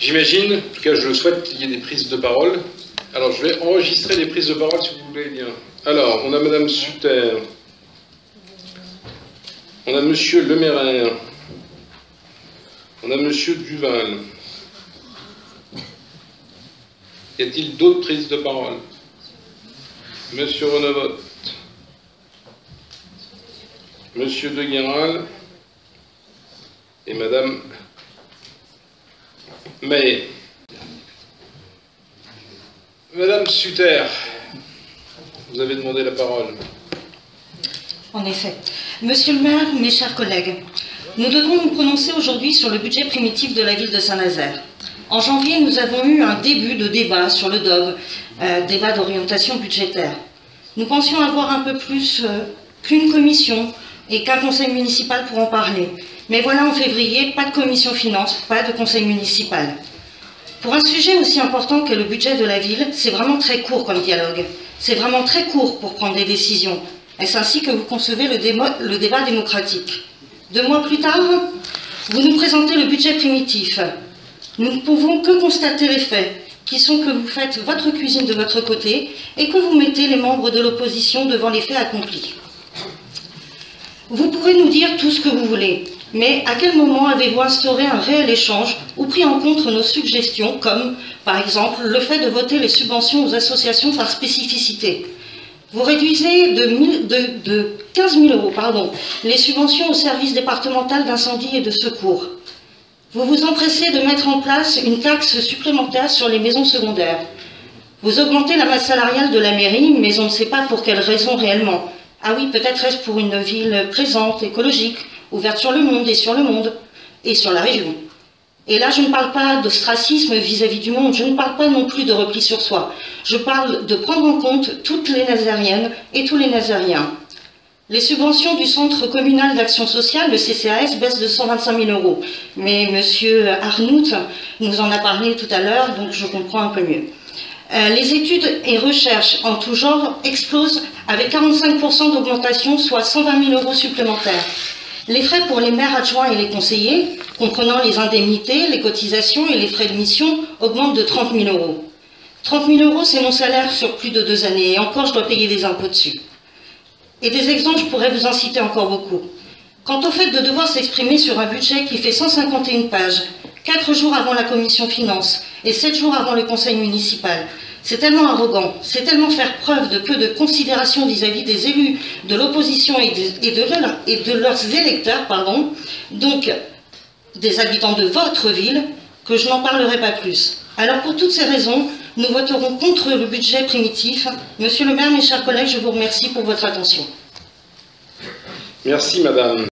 J'imagine, en tout cas je le souhaite, qu'il y ait des prises de parole. Alors je vais enregistrer les prises de parole si vous voulez bien. Alors, on a Madame Suter, on a Monsieur Leméraire, on a Monsieur Duval. Y a-t-il d'autres prises de parole? Monsieur Renevot, Monsieur de Guéral et Madame Mahé. Madame Suter, vous avez demandé la parole. En effet. Monsieur le maire, mes chers collègues, nous devons nous prononcer aujourd'hui sur le budget primitif de la ville de Saint-Nazaire. En janvier, nous avons eu un début de débat sur le DOB, débat d'orientation budgétaire. Nous pensions avoir un peu plus qu'une commission et qu'un conseil municipal pour en parler. Mais voilà, en février, pas de commission finance, pas de conseil municipal. Pour un sujet aussi important que le budget de la ville, c'est vraiment très court comme dialogue. C'est vraiment très court pour prendre des décisions. Est-ce ainsi que vous concevez le débat démocratique? 2 mois plus tard, vous nous présentez le budget primitif. Nous ne pouvons que constater les faits, qui sont que vous faites votre cuisine de votre côté et que vous mettez les membres de l'opposition devant les faits accomplis. Vous pourrez nous dire tout ce que vous voulez, mais à quel moment avez-vous instauré un réel échange ou pris en compte nos suggestions, comme, par exemple, le fait de voter les subventions aux associations par spécificité? Vous réduisez de 15 000 € les subventions au service départemental d'incendie et de secours. Vous vous empressez de mettre en place une taxe supplémentaire sur les maisons secondaires. Vous augmentez la masse salariale de la mairie, mais on ne sait pas pour quelles raisons réellement. Ah oui, peut-être est-ce pour une ville présente, écologique, ouverte sur le monde et sur la région. Et là, je ne parle pas d'ostracisme vis-à-vis du monde, je ne parle pas non plus de repli sur soi. Je parle de prendre en compte toutes les Nazariennes et tous les Nazariens. Les subventions du Centre communal d'action sociale, le CCAS, baissent de 125 000 €. Mais M. Arnout nous en a parlé tout à l'heure, donc je comprends un peu mieux. Les études et recherches en tout genre explosent avec 45% d'augmentation, soit 120 000 € supplémentaires. Les frais pour les maires adjoints et les conseillers, comprenant les indemnités, les cotisations et les frais de mission, augmentent de 30 000 €. 30 000 €, c'est mon salaire sur plus de 2 années, et encore je dois payer des impôts dessus. Et des exemples, je pourrais vous en citer encore beaucoup. Quant au fait de devoir s'exprimer sur un budget qui fait 151 pages, 4 jours avant la commission finance et 7 jours avant le conseil municipal, c'est tellement arrogant, c'est tellement faire preuve de peu de considération vis-à-vis des élus de l'opposition et de leurs électeurs, donc des habitants de votre ville, que je n'en parlerai pas plus. Alors pour toutes ces raisons, nous voterons contre le budget primitif. Monsieur le maire, mes chers collègues, je vous remercie pour votre attention. Merci madame.